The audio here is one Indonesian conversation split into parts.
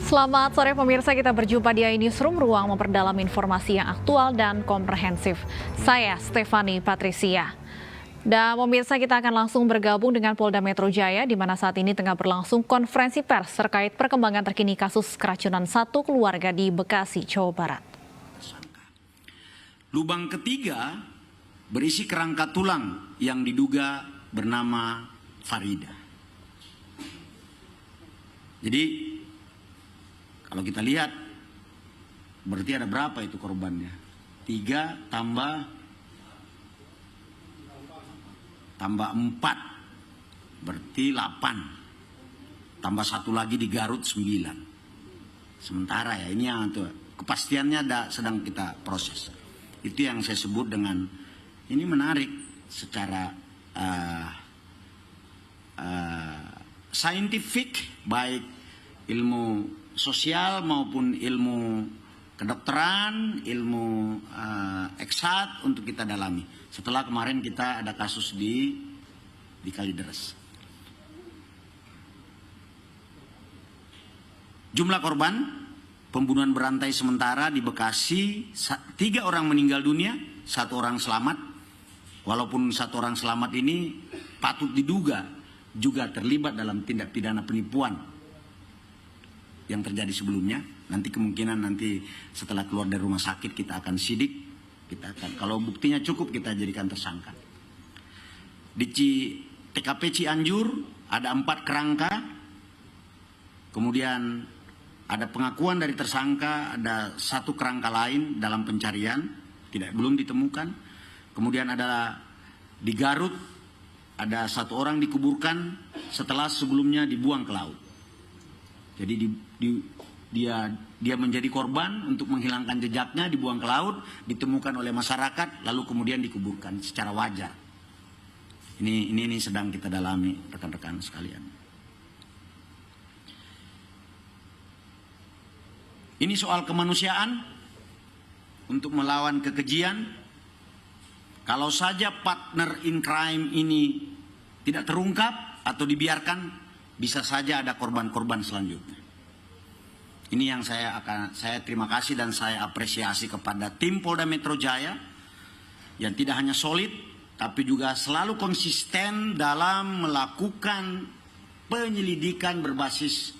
Selamat sore pemirsa, kita berjumpa di iNewsroom, ruang memperdalam informasi yang aktual dan komprehensif. Saya Stefani Patricia. Dan pemirsa, kita akan langsung bergabung dengan Polda Metro Jaya, di mana saat ini tengah berlangsung konferensi pers terkait perkembangan terkini kasus keracunan satu keluarga di Bekasi, Jawa Barat. Lubang ketiga berisi kerangka tulang yang diduga bernama Farida. Jadi kalau kita lihat berarti ada berapa itu korbannya? 3 tambah 4 berarti 8, tambah 1 lagi di Garut 9. Sementara ya, ini yang tuh kepastiannya sedang kita proses. Itu yang saya sebut dengan ini menarik secara saintifik, baik ilmu sosial maupun ilmu kedokteran, ilmu eksat untuk kita dalami. Setelah kemarin kita ada kasus di Kalideres. Jumlah korban pembunuhan berantai sementara di Bekasi, 3 orang meninggal dunia, 1 orang selamat. Walaupun 1 orang selamat ini patut diduga juga terlibat dalam tindak pidana penipuan yang terjadi sebelumnya. Nanti kemungkinan setelah keluar dari rumah sakit kita akan sidik, kalau buktinya cukup kita jadikan tersangka. Di TKP Cianjur ada 4 kerangka, kemudian ada pengakuan dari tersangka, ada 1 kerangka lain dalam pencarian, belum ditemukan. Kemudian ada di Garut, ada 1 orang dikuburkan setelah sebelumnya dibuang ke laut. Jadi dia menjadi korban untuk menghilangkan jejaknya, dibuang ke laut, ditemukan oleh masyarakat, lalu kemudian dikuburkan secara wajar. Ini sedang kita dalami, rekan-rekan sekalian. Ini soal kemanusiaan untuk melawan kekejian. Kalau saja partner in crime ini tidak terungkap atau dibiarkan, bisa saja ada korban-korban selanjutnya. Ini yang saya terima kasih dan saya apresiasi kepada tim Polda Metro Jaya yang tidak hanya solid, tapi juga selalu konsisten dalam melakukan penyelidikan berbasis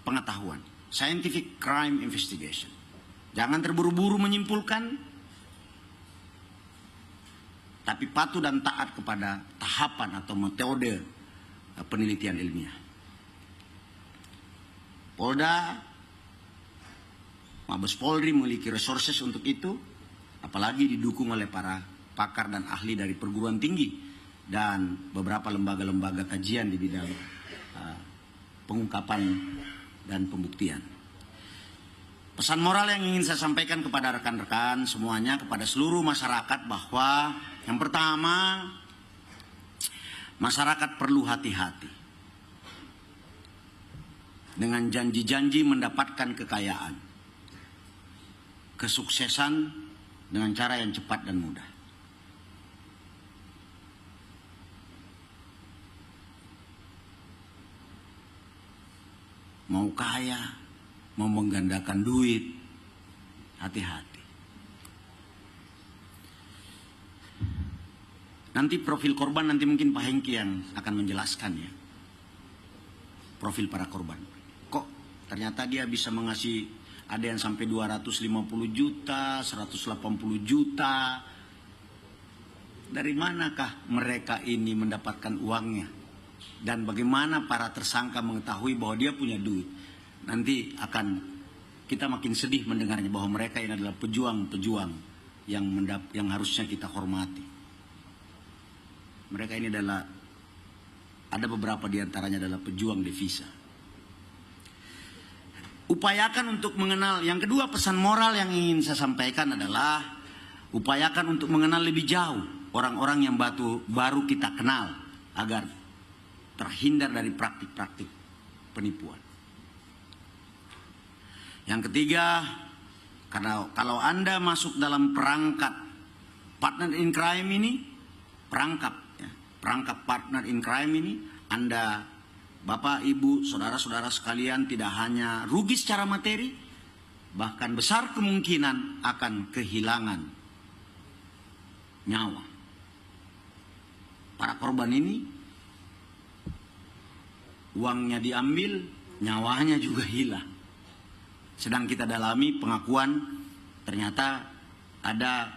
pengetahuan. Scientific crime investigation. Jangan terburu-buru menyimpulkan, tapi patuh dan taat kepada tahapan atau metode penelitian ilmiah. Polda, Mabes Polri memiliki resources untuk itu, apalagi didukung oleh para pakar dan ahli dari perguruan tinggi dan beberapa lembaga-lembaga kajian di bidang pengungkapan dan pembuktian. Pesan moral yang ingin saya sampaikan kepada rekan-rekan semuanya, kepada seluruh masyarakat, bahwa yang pertama, masyarakat perlu hati-hati dengan janji-janji mendapatkan kekayaan, kesuksesan dengan cara yang cepat dan mudah. Mau kaya, mau menggandakan duit, hati-hati. Nanti profil korban, nanti mungkin Pak Hengki yang akan menjelaskan ya. Profil para korban. Kok ternyata dia bisa mengasih, ada yang sampai 250 juta, 180 juta. Dari manakah mereka ini mendapatkan uangnya? Dan bagaimana para tersangka mengetahui bahwa dia punya duit? Nanti akan kita makin sedih mendengarnya bahwa mereka ini adalah pejuang-pejuang yang harusnya kita hormati. Mereka ini ada beberapa diantaranya adalah pejuang devisa. Upayakan untuk mengenal, yang kedua pesan moral yang ingin saya sampaikan adalah upayakan untuk mengenal lebih jauh orang-orang yang baru kita kenal agar terhindar dari praktik-praktik penipuan. Yang ketiga, kalau Anda masuk dalam perangkap partner in crime ini, perangkap partner in crime ini, Anda Bapak, Ibu, saudara-saudara sekalian tidak hanya rugi secara materi, bahkan besar kemungkinan akan kehilangan nyawa. Para korban ini uangnya diambil, nyawanya juga hilang. Sedang kita dalami pengakuan, ternyata ada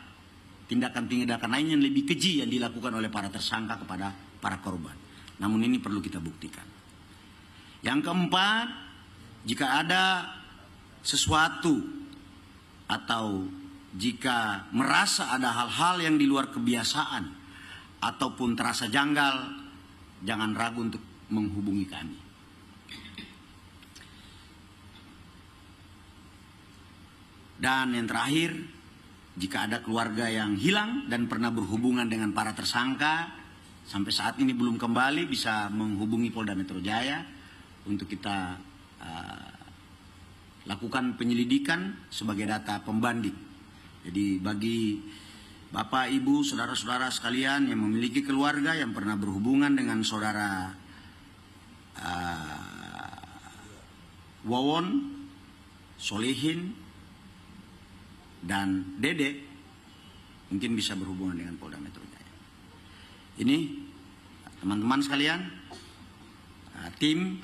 tindakan-tindakan lain yang lebih keji yang dilakukan oleh para tersangka kepada para korban. Namun ini perlu kita buktikan. Yang keempat, jika ada sesuatu atau jika merasa ada hal-hal yang di luar kebiasaan ataupun terasa janggal, jangan ragu untuk menghubungi kami. Dan yang terakhir, jika ada keluarga yang hilang dan pernah berhubungan dengan para tersangka, sampai saat ini belum kembali, bisa menghubungi Polda Metro Jaya untuk kita lakukan penyelidikan sebagai data pembanding. Jadi bagi Bapak, Ibu, saudara-saudara sekalian yang memiliki keluarga yang pernah berhubungan dengan saudara Wawon, Solehin, dan Dede, mungkin bisa berhubungan dengan Polda Metro Jaya. Ini teman-teman sekalian, tim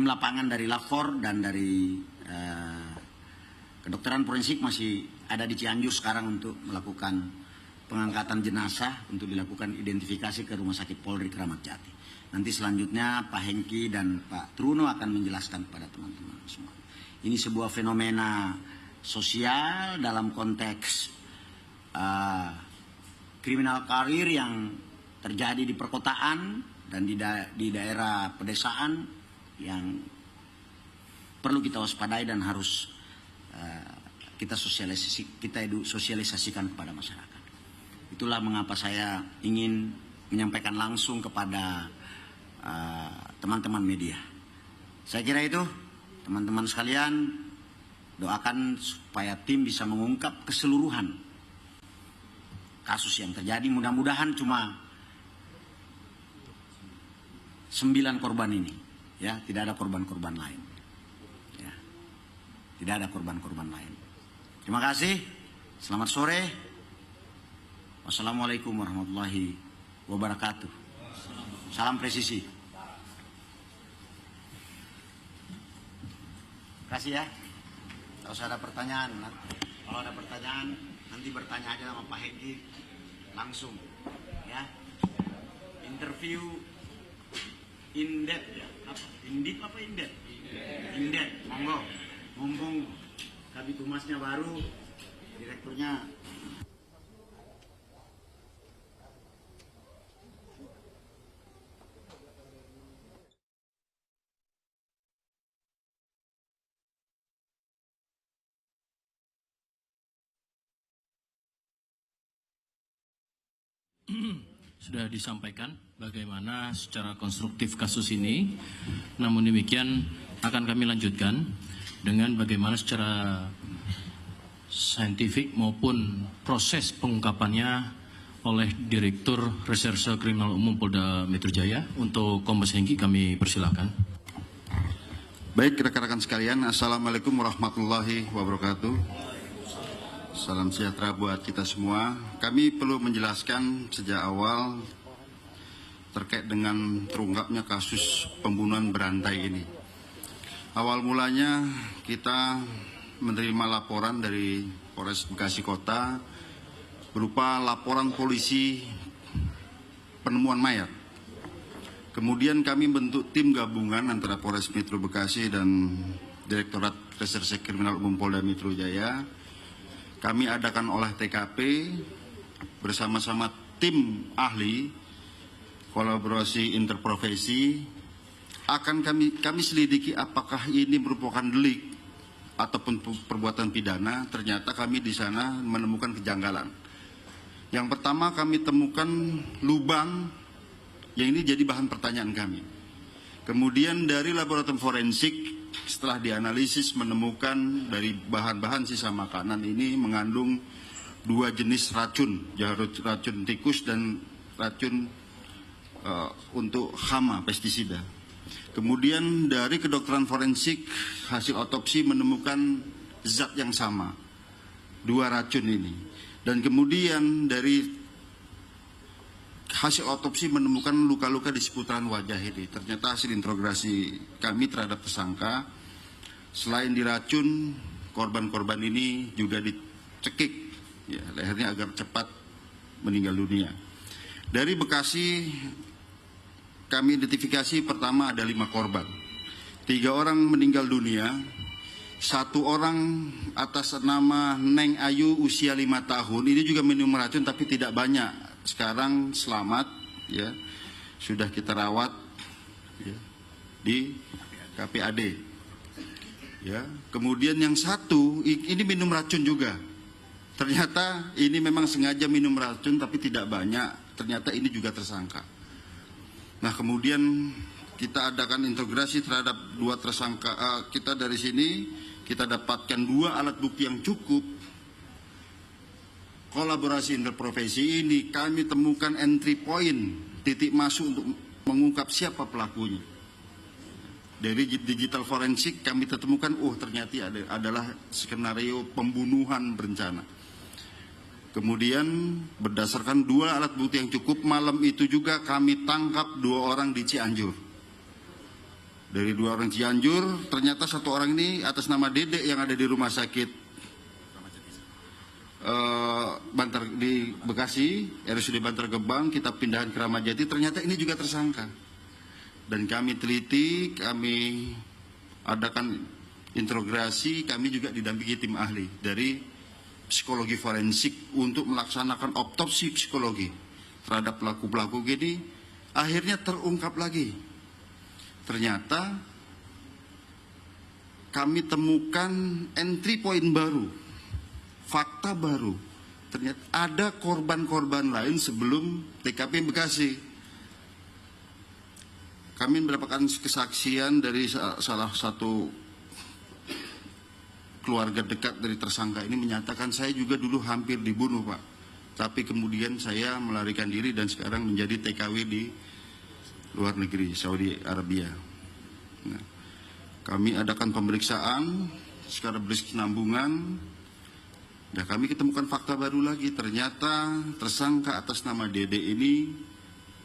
lapangan dari Lafor dan dari kedokteran forensik masih ada di Cianjur sekarang untuk melakukan pengangkatan jenazah untuk dilakukan identifikasi ke Rumah Sakit Polri Kramat Jati. Nanti selanjutnya Pak Hengki dan Pak Truno akan menjelaskan kepada teman-teman semua. Ini sebuah fenomena sosial dalam konteks kriminal karir yang terjadi di perkotaan dan di daerah pedesaan yang perlu kita waspadai dan harus kita sosialisasikan kepada masyarakat. Itulah mengapa saya ingin menyampaikan langsung kepada teman-teman media. Saya kira itu, teman-teman sekalian, doakan supaya tim bisa mengungkap keseluruhan kasus yang terjadi. Mudah-mudahan cuma 9 korban ini, ya, tidak ada korban-korban lain, ya, tidak ada korban-korban lain. Terima kasih. Selamat sore. Wassalamualaikum warahmatullahi wabarakatuh. Salam presisi. Terima kasih ya. Kalau ada pertanyaan, nanti bertanya aja sama Pak Hengki langsung, ya. Interview in-depth, ya. In-depth, monggo. Mumpung Kabid Humasnya baru, direkturnya. Sudah disampaikan bagaimana secara konstruktif kasus ini. Namun demikian akan kami lanjutkan dengan bagaimana secara saintifik maupun proses pengungkapannya oleh Direktur Reserse Kriminal Umum Polda Metro Jaya. Untuk Kombes Hengki kami persilahkan. Baik, rekan-rekan sekalian, Assalamualaikum warahmatullahi wabarakatuh. Salam sejahtera buat kita semua. Kami perlu menjelaskan sejak awal terkait dengan terungkapnya kasus pembunuhan berantai ini. Awal mulanya kita menerima laporan dari Polres Bekasi Kota berupa laporan polisi penemuan mayat. Kemudian kami bentuk tim gabungan antara Polres Metro Bekasi dan Direktorat Reserse Kriminal Umum Polda Metro Jaya. Kami adakan olah TKP bersama-sama tim ahli, kolaborasi interprofesi. Akan kami selidiki apakah ini merupakan delik ataupun perbuatan pidana. Ternyata kami di sana menemukan kejanggalan. Yang pertama kami temukan lubang yang ini jadi bahan pertanyaan kami. Kemudian dari laboratorium forensik setelah dianalisis menemukan dari bahan-bahan sisa makanan ini mengandung 2 jenis racun, racun tikus dan racun untuk hama pestisida. Kemudian dari kedokteran forensik hasil otopsi menemukan zat yang sama, 2 racun ini. Dan kemudian dari hasil otopsi menemukan luka-luka di seputaran wajah ini. Ternyata hasil interogasi kami terhadap tersangka, selain diracun, korban-korban ini juga dicekik ya, lehernya agar cepat meninggal dunia. Dari Bekasi kami identifikasi pertama ada 5 korban. 3 orang meninggal dunia, 1 orang atas nama Neng Ayu usia 5 tahun. Ini juga minum racun tapi tidak banyak. Sekarang selamat ya. Sudah kita rawat ya, di KPAD. Ya. Kemudian yang 1 ini minum racun juga. Ternyata ini memang sengaja minum racun tapi tidak banyak. Ternyata ini juga tersangka. Nah, kemudian kita adakan integrasi terhadap 2 tersangka. Kita dari sini kita dapatkan 2 alat bukti yang cukup. Kolaborasi interprofesi ini kami temukan entry point, titik masuk untuk mengungkap siapa pelakunya. Dari digital forensik kami temukan, ternyata adalah skenario pembunuhan berencana. Kemudian berdasarkan 2 alat bukti yang cukup, malam itu juga kami tangkap 2 orang di Cianjur. Dari 2 orang Cianjur, ternyata 1 orang ini atas nama Dedek yang ada di rumah sakit Bantar di Bekasi, RSUD Bantar Gebang, kita pindahkan ke Ramat Jati. Ternyata ini juga tersangka. Dan kami teliti, kami adakan interogasi, kami juga didampingi tim ahli dari psikologi forensik untuk melaksanakan otopsi psikologi terhadap pelaku-pelaku gini. Akhirnya terungkap lagi. Ternyata kami temukan entry point baru, fakta baru. Ternyata ada korban-korban lain sebelum TKP Bekasi. Kami mendapatkan kesaksian dari salah satu keluarga dekat dari tersangka ini menyatakan, saya juga dulu hampir dibunuh Pak, tapi kemudian saya melarikan diri dan sekarang menjadi TKW di luar negeri, Saudi Arabia. Nah, kami adakan pemeriksaan secara berkesinambungan. Nah, kami ketemukan fakta baru lagi. Ternyata tersangka atas nama Dede ini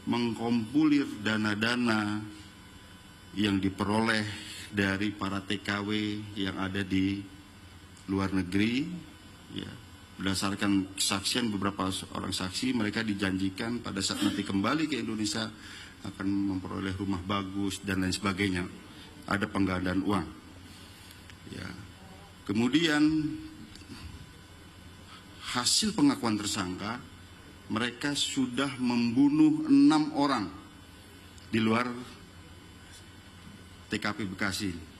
mengkompulir dana-dana yang diperoleh dari para TKW yang ada di luar negeri, ya, berdasarkan kesaksian beberapa orang saksi, mereka dijanjikan pada saat nanti kembali ke Indonesia akan memperoleh rumah bagus dan lain sebagainya. Ada penggandaan uang. Ya. Kemudian hasil pengakuan tersangka, mereka sudah membunuh 6 orang di luar TKP Bekasi.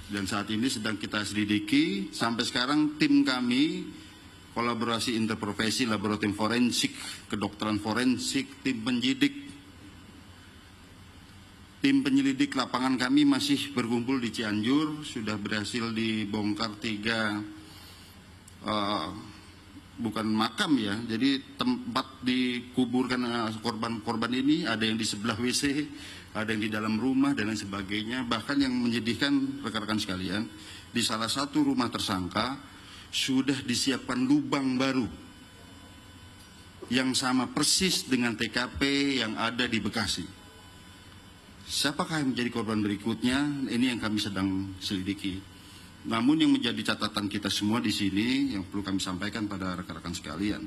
Dan saat ini sedang kita selidiki. Sampai sekarang tim kami, kolaborasi interprofesi, laboratorium forensik, kedokteran forensik, tim penyelidik lapangan kami masih berkumpul di Cianjur. Sudah berhasil dibongkar 3 bukan makam ya, jadi tempat dikuburkan korban-korban ini. Ada yang di sebelah WC, ada yang di dalam rumah dan lain sebagainya. Bahkan yang menyedihkan rekan-rekan sekalian, di salah satu rumah tersangka sudah disiapkan lubang baru yang sama persis dengan TKP yang ada di Bekasi. Siapakah yang menjadi korban berikutnya? Ini yang kami sedang selidiki. Namun yang menjadi catatan kita semua di sini yang perlu kami sampaikan pada rekan-rekan sekalian,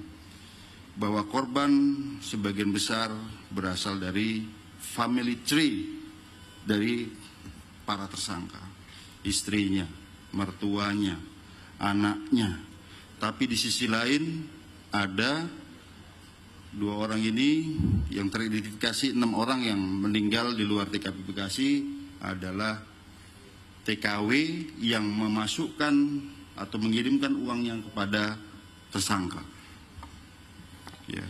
bahwa korban sebagian besar berasal dari family tree dari para tersangka, istrinya, mertuanya, anaknya. Tapi di sisi lain ada 2 orang ini yang teridentifikasi, 6 orang yang meninggal di luar TKP Bekasi adalah TKW yang memasukkan atau mengirimkan uangnya kepada tersangka. Ya.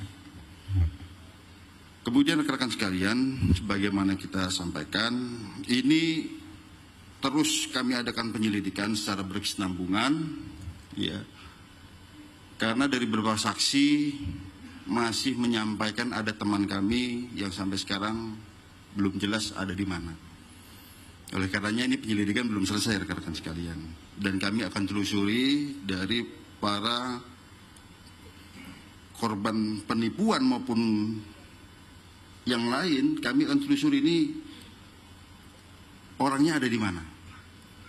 Kemudian rekan-rekan sekalian, sebagaimana kita sampaikan, ini terus kami adakan penyelidikan secara berkesinambungan, ya. Karena dari beberapa saksi masih menyampaikan ada teman kami yang sampai sekarang belum jelas ada di mana. Oleh karenanya ini penyelidikan belum selesai rekan-rekan sekalian. Dan kami akan telusuri dari para korban penipuan maupun yang lain, kami akan telusuri ini orangnya ada di mana.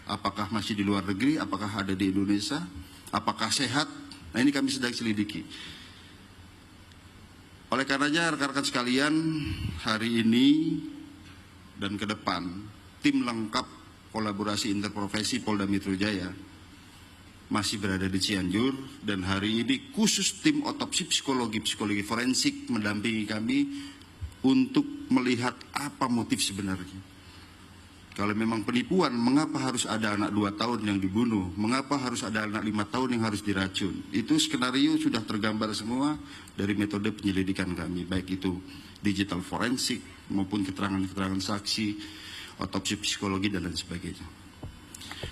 Apakah masih di luar negeri, apakah ada di Indonesia, apakah sehat. Nah ini kami sedang selidiki. Oleh karenanya rekan-rekan sekalian, hari ini dan ke depan, tim lengkap kolaborasi interprofesi Polda Metro Jaya masih berada di Cianjur, dan hari ini khusus tim otopsi psikologi forensik mendampingi kami untuk melihat apa motif sebenarnya. Kalau memang penipuan, mengapa harus ada anak 2 tahun yang dibunuh? Mengapa harus ada anak 5 tahun yang harus diracun? Itu skenario sudah tergambar semua dari metode penyelidikan kami, baik itu digital forensik maupun keterangan-keterangan saksi, otopsi psikologi dan lain sebagainya.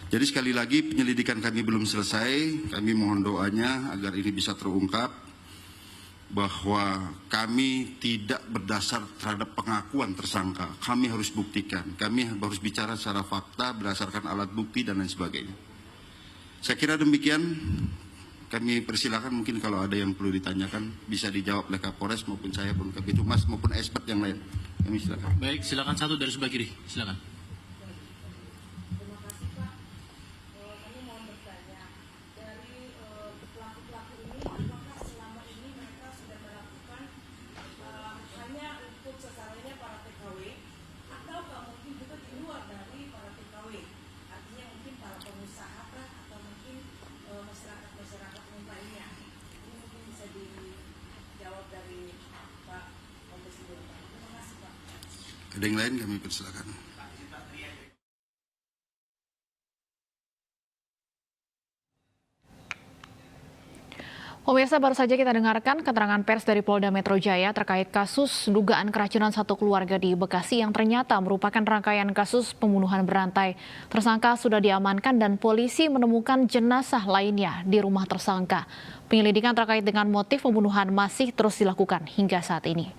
Jadi sekali lagi penyelidikan kami belum selesai, kami mohon doanya agar ini bisa terungkap, bahwa kami tidak berdasar terhadap pengakuan tersangka. Kami harus buktikan, kami harus bicara secara fakta berdasarkan alat bukti dan lain sebagainya. Saya kira demikian, kami persilakan mungkin kalau ada yang perlu ditanyakan bisa dijawab oleh Kapolres maupun saya pun Kabitumas maupun expert yang lain. Kami silakan. Baik, silakan satu dari sebelah kiri, silakan. Ada yang lain kami persilakan. Pemirsa, baru saja kita dengarkan keterangan pers dari Polda Metro Jaya terkait kasus dugaan keracunan satu keluarga di Bekasi yang ternyata merupakan rangkaian kasus pembunuhan berantai. Tersangka sudah diamankan dan polisi menemukan jenazah lainnya di rumah tersangka. Penyelidikan terkait dengan motif pembunuhan masih terus dilakukan hingga saat ini.